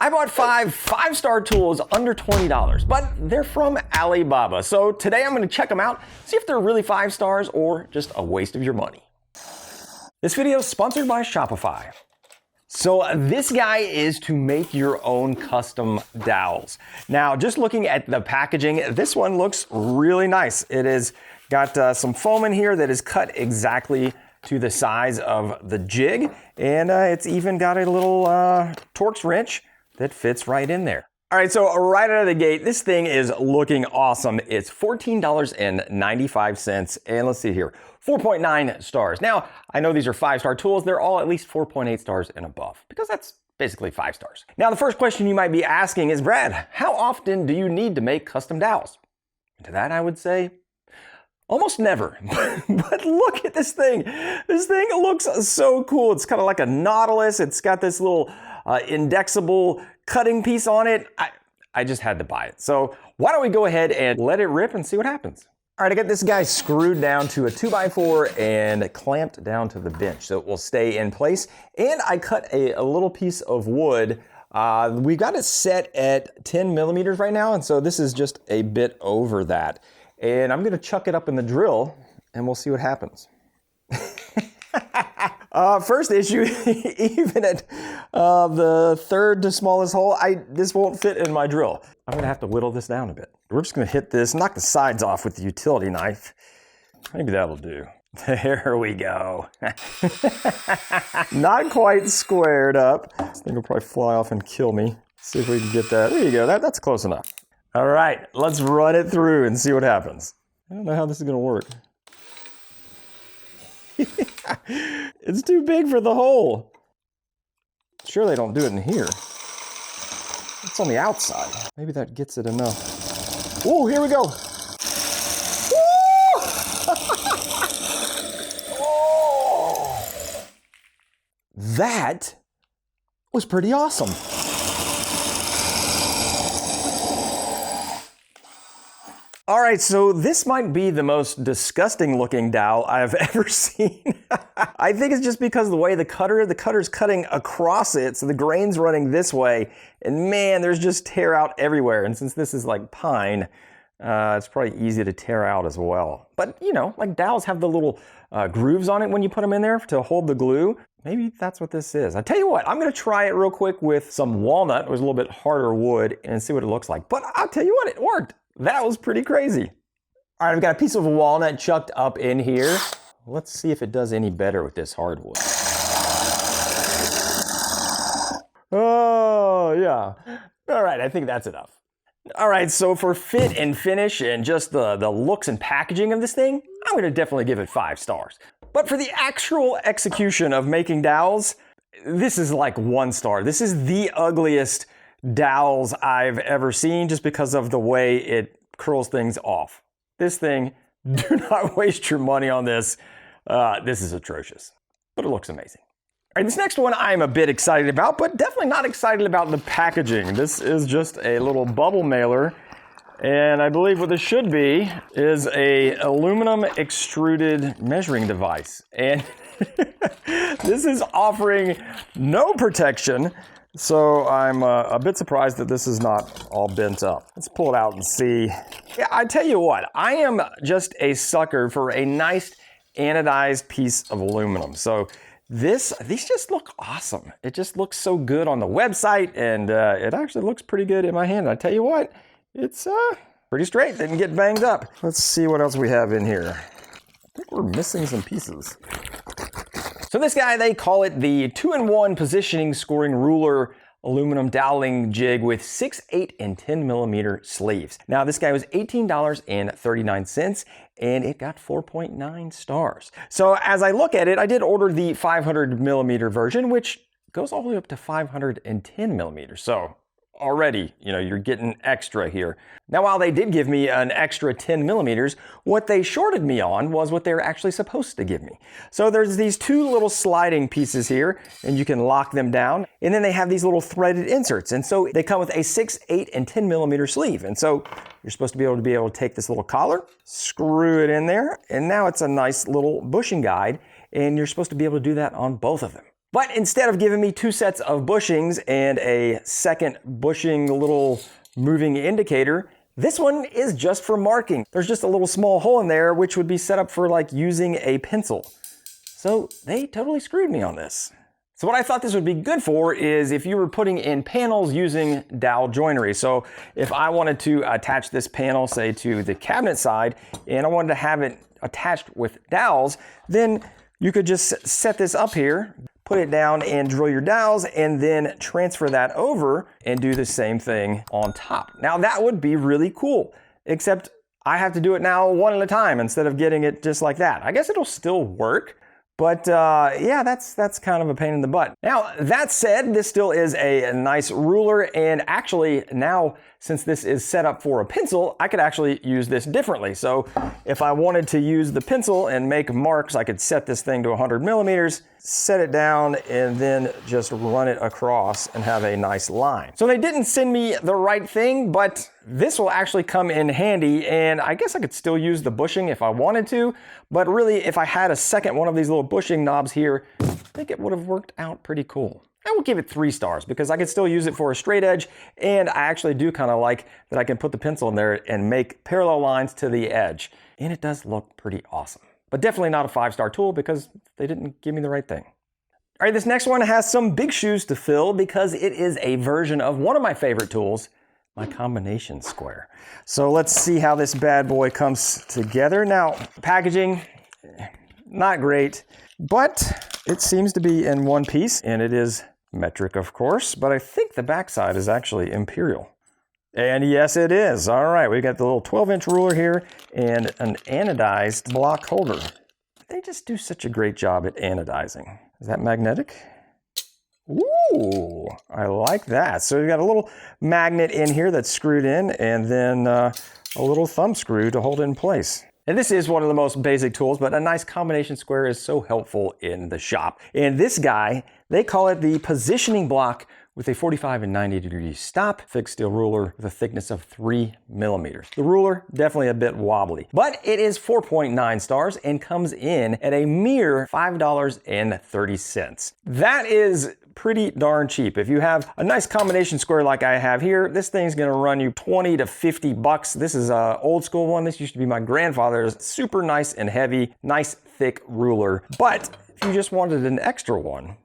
I bought five-star tools under $20, but they're from Alibaba. So today I'm gonna check them out, see if they're really 5 stars or just a waste of your money. This video is sponsored by Shopify. So this guy is to make your own custom dowels. Now, just looking at the packaging, this one looks really nice. It has got some foam in here that is cut exactly to the size of the jig, and it's even got a little Torx wrench that fits right in there. All right, so right out of the gate, this thing is looking awesome. It's $14.95, and let's see here, 4.9 stars. Now, I know these are 5-star tools. They're all at least 4.8 stars and above, because that's basically 5 stars. Now, the first question you might be asking is, Brad, how often do you need to make custom dowels? And to that, I would say, almost never. But look at this thing. This thing looks so cool. It's kind of like a Nautilus. It's got this little indexable cutting piece on it. I just had to buy it. So why don't we go ahead and let it rip and see what happens. All right, I got this guy screwed down to a 2x4 and clamped down to the bench so it will stay in place. And I cut a little piece of wood. We got it set at 10 millimeters right now, and so this is just a bit over that. And I'm gonna chuck it up in the drill and we'll see what happens. First issue, even at the third to smallest hole, this won't fit in my drill. I'm gonna have to whittle this down a bit. We're just gonna hit this, knock the sides off with the utility knife. Maybe that'll do. There we go. Not quite squared up. This thing will probably fly off and kill me. See if we can get that. There you go, that's close enough. All right, let's run it through and see what happens. I don't know how this is gonna work. It's too big for the hole. Sure they don't do it in here. It's on the outside. Maybe that gets it enough. Oh, here we go. Oh! That was pretty awesome. All right, so this might be the most disgusting looking dowel I've ever seen. I think it's just because of the way the cutter's cutting across it, so the grain's running this way, and man, there's just tear out everywhere. And since this is like pine, it's probably easy to tear out as well. But you know, like dowels have the little grooves on it when you put them in there to hold the glue. Maybe that's what this is. I tell you what, I'm gonna try it real quick with some walnut, it was a little bit harder wood, and see what it looks like. But I'll tell you what, it worked. That was pretty crazy. All right, I've got a piece of walnut chucked up in here. Let's see if it does any better with this hardwood. Oh, yeah. All right, I think that's enough. All right, so for fit and finish and just the looks and packaging of this thing, I'm gonna definitely give it 5 stars. But for the actual execution of making dowels, this is like 1 star. This is the ugliest dowels I've ever seen just because of the way it curls things off. This thing, do not waste your money on this. This is atrocious, but it looks amazing. All right, this next one I'm a bit excited about, but definitely not excited about the packaging. This is just a little bubble mailer, and I believe what this should be is a aluminum extruded measuring device. And this is offering no protection. So I'm a bit surprised that this is not all bent up. Let's pull it out and see. Yeah, I tell you what, I am just a sucker for a nice anodized piece of aluminum. So these just look awesome. It just looks so good on the website, and it actually looks pretty good in my hand. I tell you what, it's pretty straight, didn't get banged up. Let's see what else we have in here. I think we're missing some pieces. So this guy, they call it the 2-in-1 positioning scoring ruler aluminum doweling jig with 6, 8, and 10 millimeter sleeves. Now this guy was $18.39 and it got 4.9 stars. So as I look at it, I did order the 500 millimeter version, which goes all the way up to 510 millimeters. So already, you're getting extra here. Now, while they did give me an extra 10 millimeters, what they shorted me on was what they were actually supposed to give me. So there's these 2 little sliding pieces here, and you can lock them down. And then they have these little threaded inserts. And so they come with a 6, 8, and 10 millimeter sleeve. And so you're supposed to be able to take this little collar, screw it in there, and now it's a nice little bushing guide, and you're supposed to be able to do that on both of them. But instead of giving me 2 sets of bushings and a second bushing little moving indicator, this one is just for marking. There's just a little small hole in there, which would be set up for like using a pencil. So they totally screwed me on this. So what I thought this would be good for is if you were putting in panels using dowel joinery. So if I wanted to attach this panel, say to the cabinet side, and I wanted to have it attached with dowels, then you could just set this up here, put it down and drill your dowels, and then transfer that over and do the same thing on top. Now that would be really cool, except I have to do it now one at a time instead of getting it just like that. I guess it'll still work, but yeah, that's kind of a pain in the butt. Now, that said, this still is a nice ruler, and actually now, since this is set up for a pencil, I could actually use this differently. So if I wanted to use the pencil and make marks, I could set this thing to 100 millimeters, set it down, and then just run it across and have a nice line. So they didn't send me the right thing, but this will actually come in handy, and I guess I could still use the bushing if I wanted to, but really if I had a second one of these little bushing knobs here, I think it would have worked out pretty cool. I will give it 3 stars because I can still use it for a straight edge, and I actually do kind of like that I can put the pencil in there and make parallel lines to the edge. And it does look pretty awesome. But definitely not a 5-star tool because they didn't give me the right thing. All right, this next one has some big shoes to fill because it is a version of one of my favorite tools, my combination square. So let's see how this bad boy comes together. Now, packaging, not great, but it seems to be in one piece, and it is metric, of course, but I think the backside is actually imperial. And yes, it is. All right, we got the little 12-inch ruler here and an anodized block holder. They just do such a great job at anodizing. Is that magnetic? Ooh, I like that. So you got a little magnet in here that's screwed in, and then a little thumb screw to hold it in place. And this is one of the most basic tools, but a nice combination square is so helpful in the shop. And this guy, they call it the positioning block with a 45 and 90 degree stop, fixed steel ruler with a thickness of 3 millimeters. The ruler, definitely a bit wobbly, but it is 4.9 stars and comes in at a mere $5.30. That is pretty darn cheap. If you have a nice combination square like I have here, this thing's gonna run you 20 to 50 bucks. This is an old school one. This used to be my grandfather's. Super nice and heavy, nice thick ruler. But if you just wanted an extra one,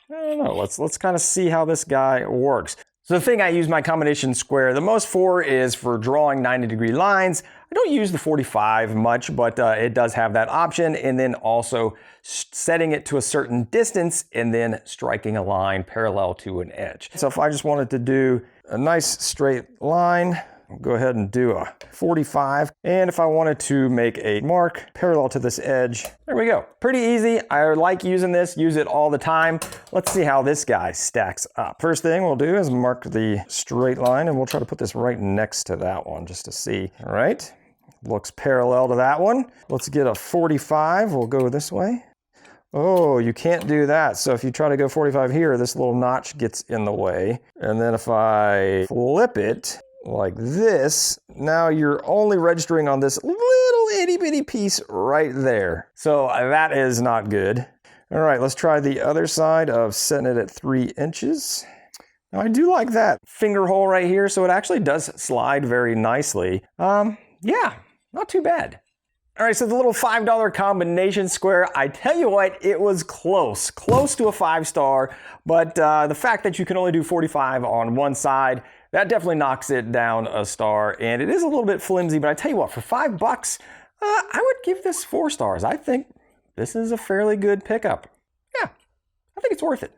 I don't know, let's kind of see how this guy works. So the thing I use my combination square the most for is for drawing 90 degree lines. I don't use the 45 much, but it does have that option, and then also setting it to a certain distance and then striking a line parallel to an edge. So if I just wanted to do a nice straight line, I'll go ahead and do a 45. And if I wanted to make a mark parallel to this edge, there we go. Pretty easy. I like using this, use it all the time. Let's see how this guy stacks up. First thing we'll do is mark the straight line, and we'll try to put this right next to that one just to see. All right, looks parallel to that one. Let's get a 45. We'll go this way. Oh, you can't do that. So if you try to go 45 here, this little notch gets in the way. And then if I flip it like this, now you're only registering on this little itty bitty piece right there. So that is not good. All right, let's try the other side of setting it at 3 inches. Now I do like that finger hole right here, so it actually does slide very nicely. Yeah, not too bad. All right, so the little $5 combination square, I tell you what, it was close to a 5-star, but the fact that you can only do 45 on one side, that definitely knocks it down a star, and it is a little bit flimsy, but I tell you what, for $5, I would give this 4 stars. I think this is a fairly good pickup. Yeah, I think it's worth it.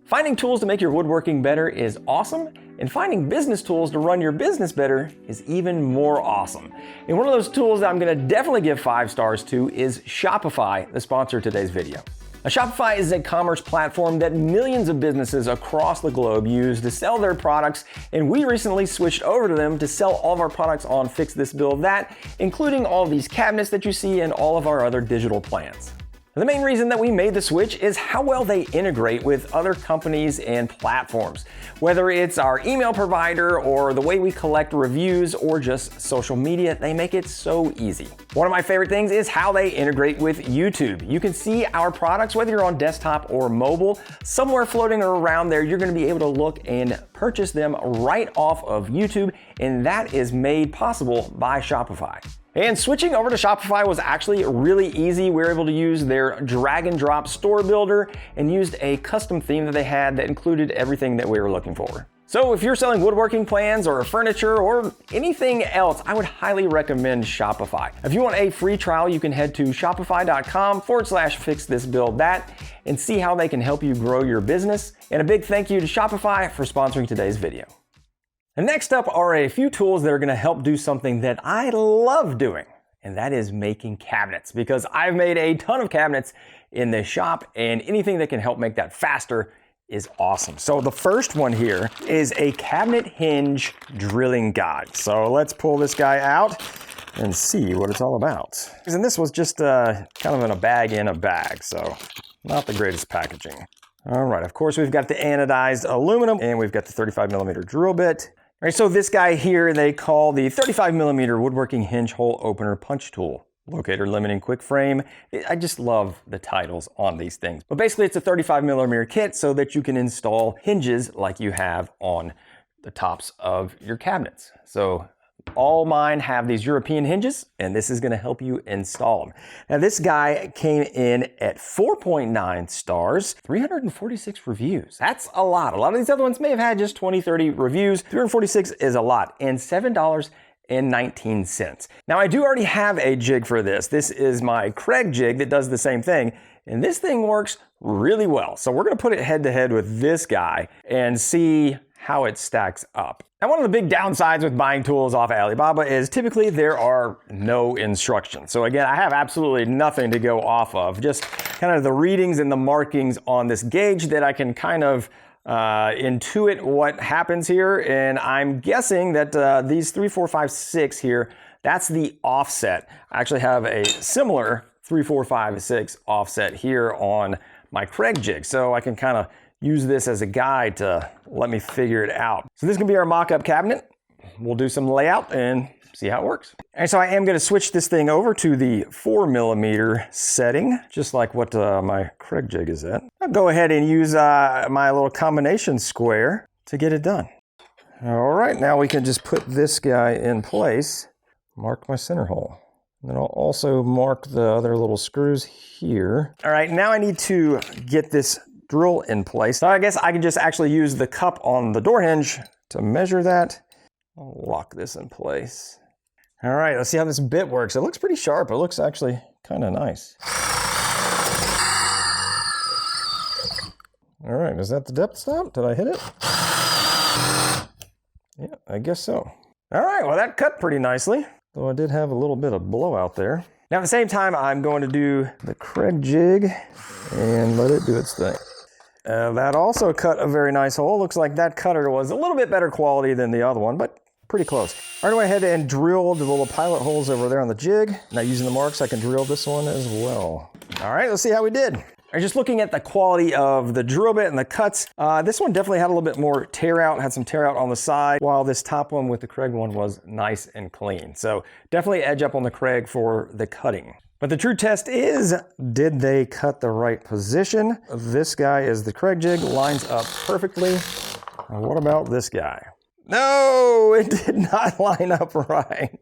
Finding tools to make your woodworking better is awesome, and finding business tools to run your business better is even more awesome. And one of those tools that I'm gonna definitely give 5 stars to is Shopify, the sponsor of today's video. Now, Shopify is a commerce platform that millions of businesses across the globe use to sell their products, and we recently switched over to them to sell all of our products on Fix This Build That, including all of these cabinets that you see and all of our other digital plans. The main reason that we made the switch is how well they integrate with other companies and platforms. Whether it's our email provider or the way we collect reviews or just social media, they make it so easy. One of my favorite things is how they integrate with YouTube. You can see our products, whether you're on desktop or mobile, somewhere floating around there, you're gonna be able to look and purchase them right off of YouTube, and that is made possible by Shopify. And switching over to Shopify was actually really easy. We were able to use their drag and drop store builder and used a custom theme that they had that included everything that we were looking for. So if you're selling woodworking plans or furniture or anything else, I would highly recommend Shopify. If you want a free trial, you can head to shopify.com/fixthisbuildthat and see how they can help you grow your business. And a big thank you to Shopify for sponsoring today's video. And next up are a few tools that are gonna help do something that I love doing, and that is making cabinets, because I've made a ton of cabinets in this shop, and anything that can help make that faster is awesome. So the first one here is a cabinet hinge drilling guide. So let's pull this guy out and see what it's all about. And this was just kind of in a bag, so not the greatest packaging. All right, of course we've got the anodized aluminum, and we've got the 35mm drill bit. All right, so this guy here they call the 35mm woodworking hinge hole opener punch tool. Locator limiting quick frame. I just love the titles on these things. But basically it's a 35mm kit so that you can install hinges like you have on the tops of your cabinets. So all mine have these European hinges, and this is gonna help you install them. Now this guy came in at 4.9 stars, 346 reviews. That's a lot. A lot of these other ones may have had just 20, 30 reviews. 346 is a lot, and $7.19. Now I do already have a jig for this. This is my Craig jig that does the same thing, and this thing works really well. So we're gonna put it head to head with this guy and see how it stacks up. Now, one of the big downsides with buying tools off Alibaba is typically there are no instructions. So again, I have absolutely nothing to go off of, just kind of the readings and the markings on this gauge that I can kind of intuit what happens here. And I'm guessing that these 3, 4, 5, 6 here, that's the offset. I actually have a similar 3, 4, 5, 6 offset here on my Craig jig. So I can kind of use this as a guide to let me figure it out. So this is gonna be our mock-up cabinet. We'll do some layout and see how it works. And so I am gonna switch this thing over to the 4mm setting, just like what my Craig jig is at. I'll go ahead and use my little combination square to get it done. All right, now we can just put this guy in place, mark my center hole. And then I'll also mark the other little screws here. All right, now I need to get this drill in place. So I guess I can just actually use the cup on the door hinge to measure that. I'll lock this in place. All right, let's see how this bit works. It looks pretty sharp. It looks actually kind of nice. All right, is that the depth stop? Did I hit it? Yeah, I guess so. All right, well that cut pretty nicely, though I did have a little bit of blowout there. Now at the same time, I'm going to do the Craig jig and let it do its thing. That also cut a very nice hole. Looks like that cutter was a little bit better quality than the other one, but pretty close. All right, I went ahead and drilled the little pilot holes over there on the jig. Now using the marks, I can drill this one as well. All right, let's see how we did. All right, just looking at the quality of the drill bit and the cuts, this one definitely had a little bit more tear out, had some tear out on the side, while this top one with the Craig one was nice and clean. So definitely edge up on the Craig for the cutting. But the true test is, did they cut the right position? This guy is the Craig jig, lines up perfectly. And what about this guy? No, it did not line up right.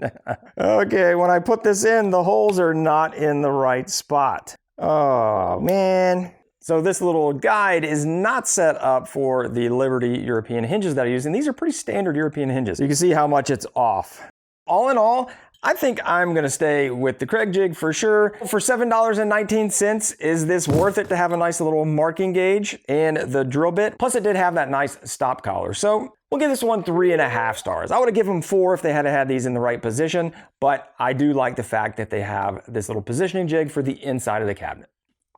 Okay, when I put this in, the holes are not in the right spot. Oh, man. So this little guide is not set up for the Liberty European hinges that I use, and these are pretty standard European hinges. You can see how much it's off. All in all, I think I'm gonna stay with the Craig jig for sure. For $7.19, is this worth it to have a nice little marking gauge and the drill bit? Plus it did have that nice stop collar. So we'll give this one 3.5 stars. I would have given them 4 if they had these in the right position, but I do like the fact that they have this little positioning jig for the inside of the cabinet.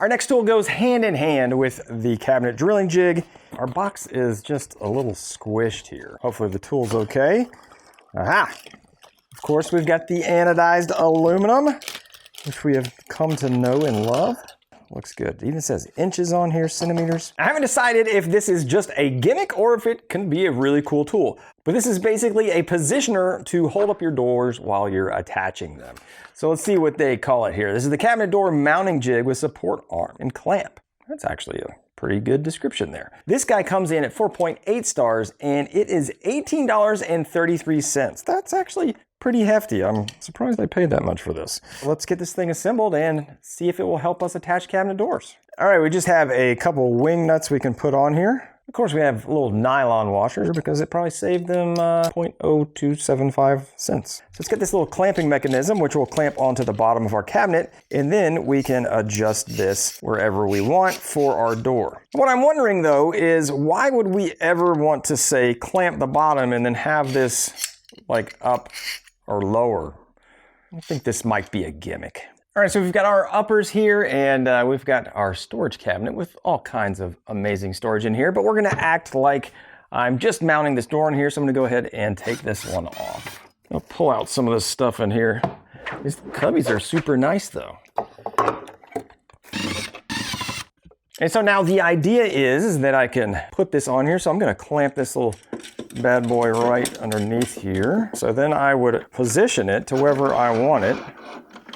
Our next tool goes hand in hand with the cabinet drilling jig. Our box is just a little squished here. Hopefully the tool's okay. Aha! Of course, we've got the anodized aluminum, which we have come to know and love. looks good. It even says inches on here, centimeters. I haven't decided if this is just a gimmick or if it can be a really cool tool. But this is basically a positioner to hold up your doors while you're attaching them. So let's see what they call it here. This is the cabinet door mounting jig with support arm and clamp. That's actually a pretty good description there. This guy comes in at 4.8 stars and it is $18.33. That's actually pretty hefty. I'm surprised I paid that much for this. Let's get this thing assembled and see if it will help us attach cabinet doors. All right, we just have a couple wing nuts we can put on here. Of course, we have little nylon washers because it probably saved them 0.0275 cents. So let's get this little clamping mechanism, which will clamp onto the bottom of our cabinet, and then we can adjust this wherever we want for our door. What I'm wondering though is why would we ever want to say clamp the bottom and then have this like up or lower? I think this might be a gimmick. All right, so we've got our uppers here and we've got our storage cabinet with all kinds of amazing storage in here, but we're gonna act like I'm just mounting this door in here, so I'm gonna go ahead and take this one off. I'll pull out some of this stuff in here. These cubbies are super nice though. And so now the idea is that I can put this on here, so I'm gonna clamp this little bad boy right underneath here. So then I would position it to wherever I want it.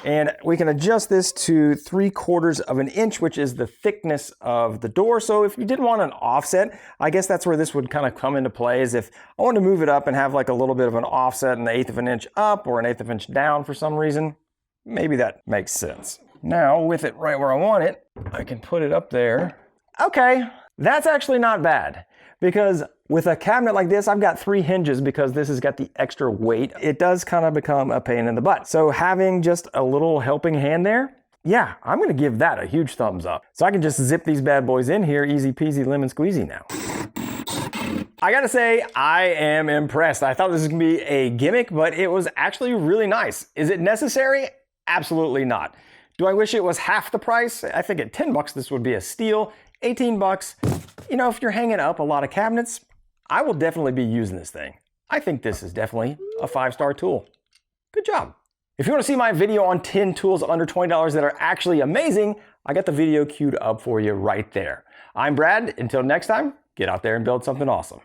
And we can adjust this to 3/4 of an inch, which is the thickness of the door. So if you did want an offset, I guess that's where this would kind of come into play, is if I want to move it up and have like a little bit of an offset, an 1/8 of an inch up or an 1/8 of an inch down for some reason, maybe that makes sense. Now with it right where I want it, I can put it up there. Okay, that's actually not bad. Because with a cabinet like this, I've got 3 hinges because this has got the extra weight. It does kind of become a pain in the butt. So having just a little helping hand there, yeah, I'm gonna give that a huge thumbs up. So I can just zip these bad boys in here, easy peasy lemon squeezy now. I gotta say, I am impressed. I thought this was gonna be a gimmick, but it was actually really nice. Is it necessary? Absolutely not. Do I wish it was half the price? I think at 10 bucks, this would be a steal. 18 bucks. You know, if you're hanging up a lot of cabinets, I will definitely be using this thing. I think this is definitely a 5-star tool. Good job. If you want to see my video on 10 tools under $20 that are actually amazing, I got the video queued up for you right there. I'm Brad. Until next time, get out there and build something awesome.